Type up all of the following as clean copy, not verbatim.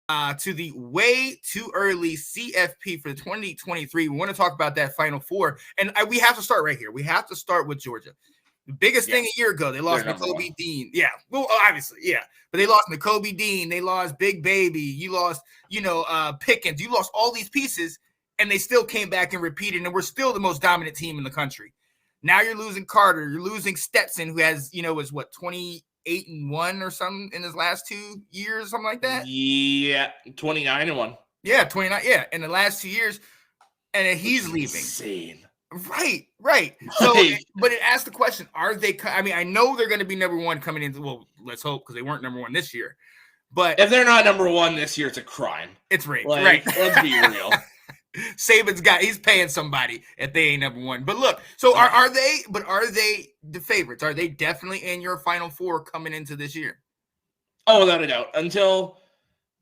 to the way too early CFP for the 2023. We want to talk about that Final Four, and we have to start right here. We have to start with Georgia. The biggest thing a year ago, they lost Nakobe Dean. Yeah, well, obviously, yeah, but they lost Nakobe Dean. They lost Big Baby. You lost, Pickens. You lost all these pieces, and they still came back and repeated, and we're still the most dominant team in the country. Now you're losing Carter. You're losing Stetson, who has, is what, 28-1 or something in his last 2 years, something like that. Yeah, 29-1. Yeah, 29. Yeah, in the last 2 years, and he's leaving. Insane. Right. So, but it asks the question: are they? I mean, I know they're going to be number one coming into. Well, let's hope, because they weren't number one this year. But if they're not number one this year, it's a crime. It's rape, right? Let's be real. Saban's he's paying somebody if they ain't number one. But look, so are they? But are they the favorites? Are they definitely in your Final Four coming into this year? Oh, without a doubt. Until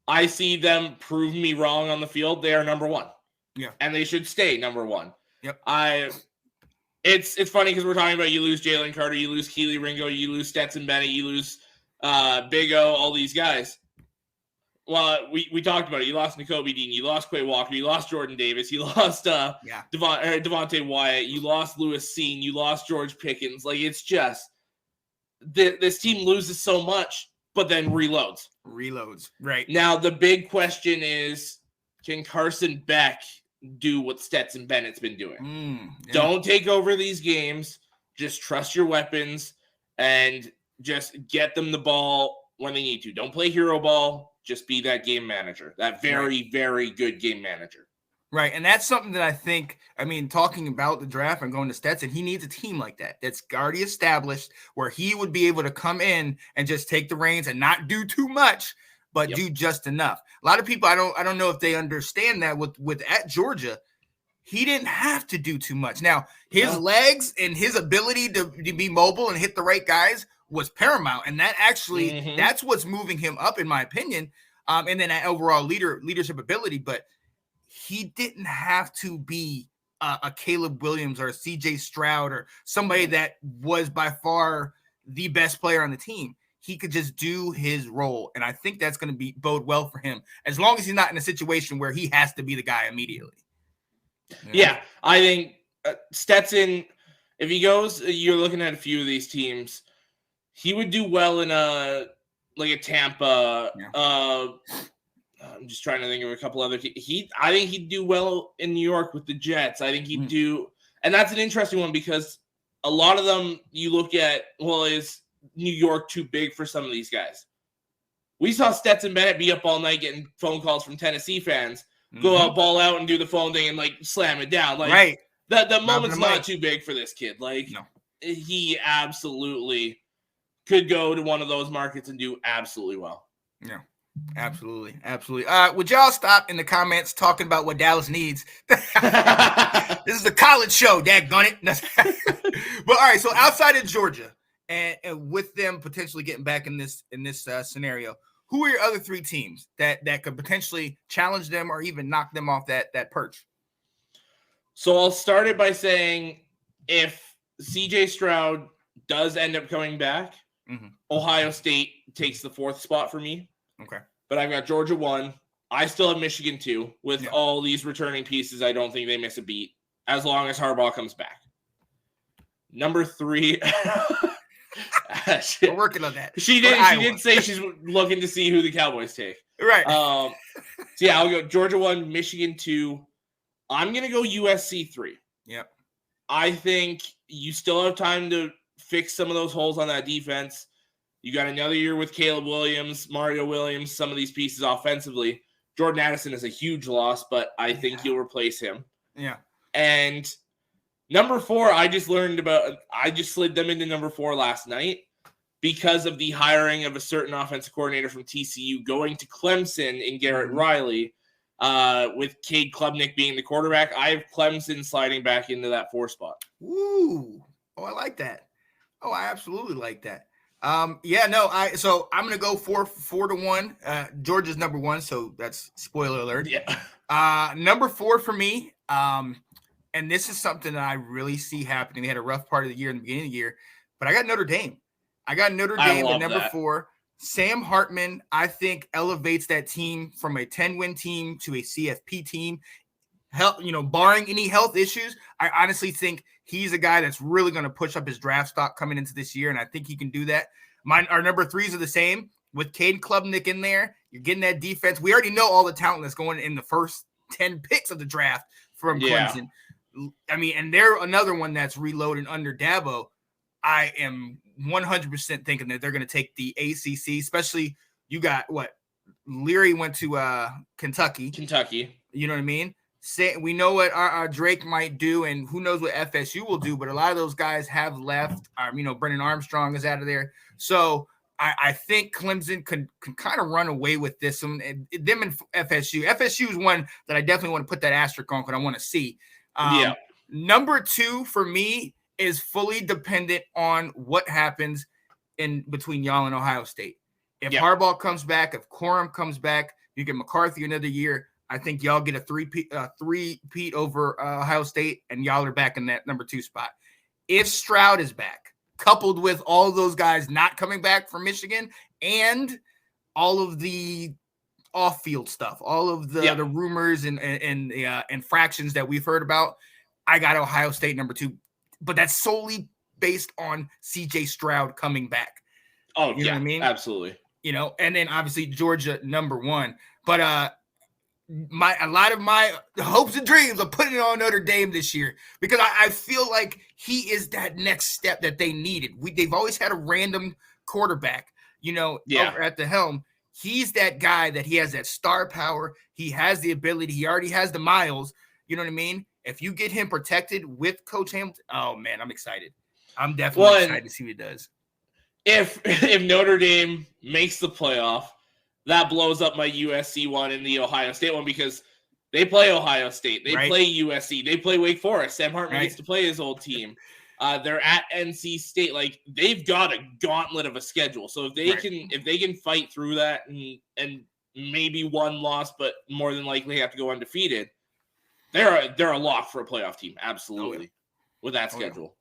I see them prove me wrong on the field, they are number one. Yeah, and they should stay number one. Yep. It's funny because we're talking about you lose Jalen Carter, you lose Keely Ringo, you lose Stetson Bennett, you lose Big O, all these guys. Well, we talked about it. You lost Nakobe Dean, you lost Quay Walker, you lost Jordan Davis, you lost Devontae Wyatt, you lost Lewis Seen, you lost George Pickens. Like, it's just this team loses so much, but then reloads. Right. Now the big question is, can Carson Beck do what Stetson Bennett's been doing? Don't take over these games. Just trust your weapons and just get them the ball when they need to. Don't play hero ball. Just be that game manager, that very, very good game manager. Right, and that's something that I think, talking about the draft and going to Stetson, he needs a team like that that's already established, where he would be able to come in and just take the reins and not do too much, but do just enough. A lot of people, I don't know if they understand that with at Georgia, he didn't have to do too much. Now, his legs and his ability to be mobile and hit the right guys was paramount, and that actually that's what's moving him up, in my opinion. And then that overall leadership ability, but he didn't have to be a Caleb Williams or a CJ Stroud or somebody that was by far the best player on the team. He could just do his role, and I think that's going to bode well for him, as long as he's not in a situation where he has to be the guy immediately. Yeah, I think Stetson, if he goes, you're looking at a few of these teams, he would do well in a Tampa. I'm just trying to think of a couple other teams. I think he'd do well in New York with the Jets. I think he'd do, and that's an interesting one because a lot of them you look at, is New York too big for some of these guys? We saw Stetson Bennett be up all night getting phone calls from Tennessee fans, go out, ball out, and do the phone thing and slam it down. The moment's not too big for this kid. He absolutely could go to one of those markets and do absolutely well. Yeah. Absolutely. Would y'all stop in the comments talking about what Dallas needs? This is the college show, daggone it. But all right, so outside of Georgia, and with them potentially getting back in this scenario, who are your other three teams that could potentially challenge them or even knock them off that perch? So I'll start it by saying, if CJ Stroud does end up coming back, Ohio State takes the fourth spot for me. Okay. But I've got Georgia 1. I still have Michigan 2. With all these returning pieces, I don't think they miss a beat as long as Harbaugh comes back. Number 3. We're working on that. She did say she's looking to see who the Cowboys take. Right. So yeah, I'll go Georgia 1, Michigan 2. I'm going to go USC 3. Yep. I think you still have time to fix some of those holes on that defense. You got another year with Caleb Williams, Mario Williams, some of these pieces offensively. Jordan Addison is a huge loss, but I think you'll replace him. Yeah. And number 4, I just slid them into number 4 last night because of the hiring of a certain offensive coordinator from TCU going to Clemson in Garrett Riley, with Cade Klubnik being the quarterback. I have Clemson sliding back into that 4 spot. Ooh. Oh, I like that. Oh, I absolutely like that. So I'm gonna go 4-1. Georgia's number 1, so that's spoiler alert. Yeah. Number 4 for me. And this is something that I really see happening. They had a rough part of the year in the beginning of the year, but I got Notre Dame. I got Notre Dame at number 4. Sam Hartman, I think, elevates that team from a 10-win team to a CFP team. Barring any health issues, I honestly think he's a guy that's really going to push up his draft stock coming into this year, and I think he can do that. Our number threes are the same. With Caden Klubnik in there, you're getting that defense. We already know all the talent that's going in the first 10 picks of the draft from Clemson. I mean, and they're another one that's reloading under Dabo. I am 100% thinking that they're going to take the ACC, especially you got Leary went to Kentucky. You know what I mean? We know what our Drake might do, and who knows what FSU will do, but a lot of those guys have left. Brennan Armstrong is out of there. So I think Clemson can kind of run away with this. Them and FSU. FSU is one that I definitely want to put that asterisk on because I want to see. Number 2 for me is fully dependent on what happens in between y'all and Ohio State. If Harbaugh comes back, if Corum comes back, you get McCarthy another year. I think y'all get a three-peat over Ohio State, and y'all are back in that number 2 spot. If Stroud is back, coupled with all of those guys not coming back from Michigan and all of the off-field stuff, all of the rumors and infractions that we've heard about, I got Ohio State number 2. But that's solely based on CJ Stroud coming back. Oh, you know what I mean? Absolutely. And then obviously Georgia number 1. But a lot of my hopes and dreams are putting it on Notre Dame this year because I feel like he is that next step that they needed. They've always had a random quarterback, over at the helm. He's that guy that he has that star power. He has the ability. He already has the miles. You know what I mean? If you get him protected with Coach Hamilton, oh man, I'm excited. I'm definitely excited to see what he does. If Notre Dame makes the playoff, that blows up my USC one and the Ohio State one because they play Ohio State, they play USC, they play Wake Forest. Sam Hartman gets to play his old team. They're at NC State. Like they've got a gauntlet of a schedule. So if they can fight through that and maybe one loss, but more than likely have to go undefeated, they're a lock for a playoff team. Absolutely, with that schedule.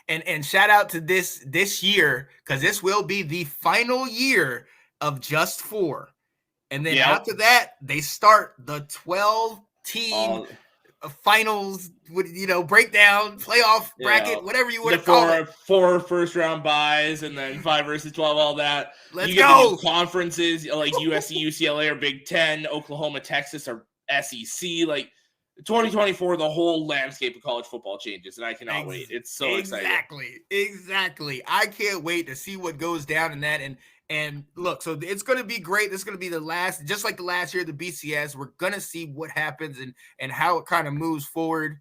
And shout out to this year because this will be the final year of just 4. And then after that, they start the 12-team finals with breakdown, playoff bracket, whatever you want to call it. 4 first-round buys and then 5 versus 12, all that. Let's you go. Get the conferences like USC, UCLA are Big Ten, Oklahoma, Texas are SEC. Like 2024, the whole landscape of college football changes, and I cannot wait. It's so exciting. Exactly. I can't wait to see what goes down in that. And look, so it's going to be great. This is going to be the last, just like the last year of the BCS. We're going to see what happens and how it kind of moves forward.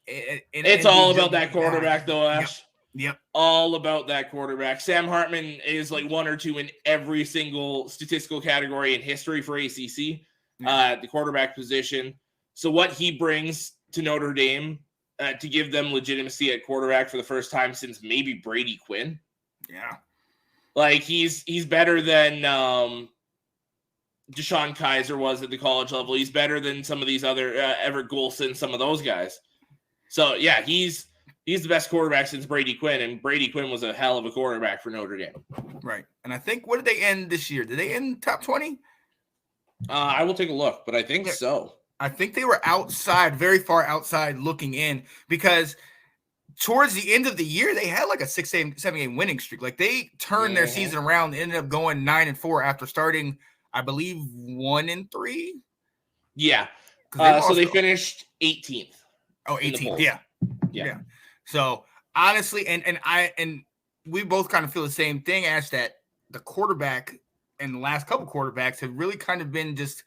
It's all about that quarterback, though, Ash. Yep. All about that quarterback. Sam Hartman is like 1 or 2 in every single statistical category in history for ACC, the quarterback position. So what he brings to Notre Dame to give them legitimacy at quarterback for the first time since maybe Brady Quinn. Yeah. Like he's better than Deshaun Kaiser was at the college level. He's better than some of these other Everett Golson, some of those guys. So yeah, he's the best quarterback since Brady Quinn, and Brady Quinn was a hell of a quarterback for Notre Dame. Right. And I think, what did they end this year? Did they end top 20? I will take a look, but I think so. I think they were outside, very far outside looking in because towards the end of the year, they had like a 7-game winning streak. Like they turned their season around, ended up going 9-4 after starting, I believe, 1-3. Yeah. So they finished 18th. Oh, 18th. Yeah. So honestly, and we both kind of feel the same thing as that the quarterback and the last couple quarterbacks have really kind of been just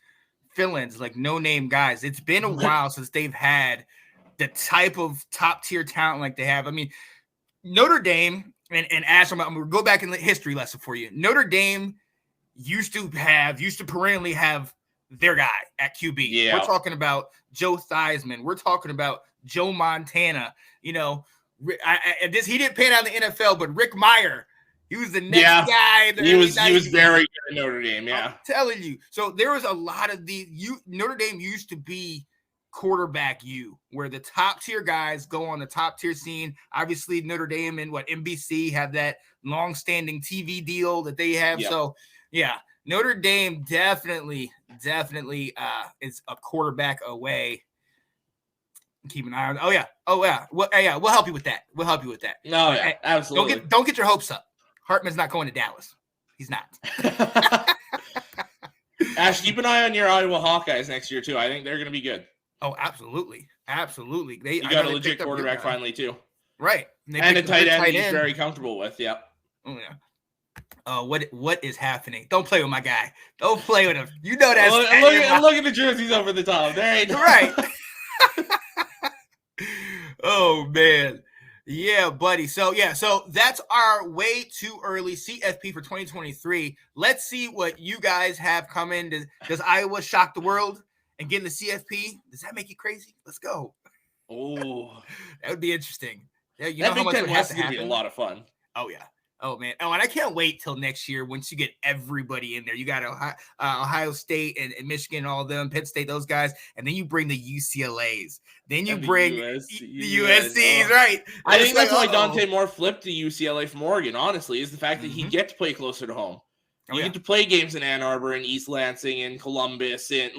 fill-ins, like no-name guys. It's been a while since they've had the type of top-tier talent like they have. I mean, Notre Dame, and Ash, I'm going to go back in the history lesson for you. Notre Dame used to perennially have their guy at QB. Yeah. We're talking about Joe Theismann. We're talking about Joe Montana. He didn't pan out in the NFL, but Rick Meyer, he was the next guy. He was very good at Notre Dame. Yeah, I'm telling you. So there was a lot of Notre Dame used to be quarterback U, where the top tier guys go on the top tier scene. Obviously, Notre Dame and NBC have that long-standing TV deal that they have. Yep. So, yeah, Notre Dame definitely is a quarterback away. Keep an eye on. Oh yeah. We'll help you with that. No, yeah, absolutely. Don't get your hopes up. Hartman's not going to Dallas. He's not. Ash, keep an eye on your Iowa Hawkeyes next year too. I think they're going to be good. Oh, absolutely. You got a legit quarterback finally too. Right. And a tight end he's very comfortable with. Yep. Oh yeah. What is happening? Don't play with my guy. Don't play with him. You know that's look at the jerseys over the top. There ain't right. Oh man. Yeah, buddy. So that's our way too early CFP for 2023. Let's see what you guys have coming. Does Iowa shock the world and get in the CFP? Does that make you crazy? Let's go. Oh, that would be interesting. Yeah, that Big Ten West is gonna be a lot of fun. Oh yeah. Oh man. Oh, and I can't wait till next year once you get everybody in there. You got Ohio State and Michigan, all of them, Penn State, those guys, and then you bring the UCLAs. Then you bring the USCs, right? I think that's why Dante Moore flipped to UCLA from Oregon. Honestly, is the fact that he gets to play closer to home. You get to play games in Ann Arbor and East Lansing and Columbus, and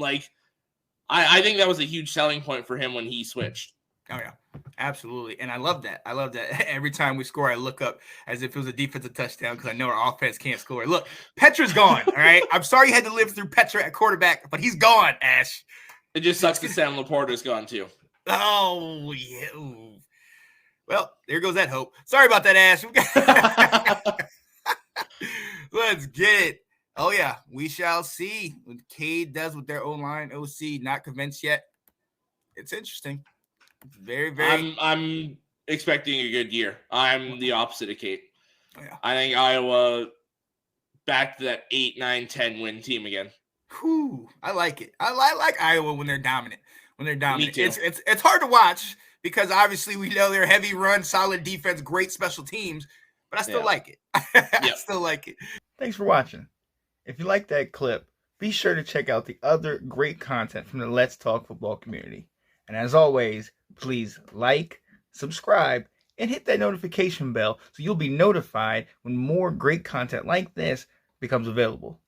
I think that was a huge selling point for him when he switched. Oh yeah. Absolutely. And I love that. Every time we score, I look up as if it was a defensive touchdown because I know our offense can't score. Look, Petra's gone. All right. I'm sorry you had to live through Petra at quarterback, but he's gone, Ash. It just sucks that Sam Laporta's gone too. Oh, yeah. Ooh. Well, there goes that hope. Sorry about that, Ash. Let's get it. Oh, yeah. We shall see what Cade does with their O-line. OC, not convinced yet. It's interesting. Very, very. I'm expecting a good year. I'm the opposite of Kate. Oh, yeah. I think Iowa back to that 8, 9, 10 win team again. Whew, I like it. I like Iowa when they're dominant. Me too. It's hard to watch because obviously we know they're heavy run, solid defense, great special teams, but I still like it. I still like it. Thanks for watching. If you like that clip, be sure to check out the other great content from the Let's Talk Football community. And as always, please like, subscribe, and hit that notification bell so you'll be notified when more great content like this becomes available.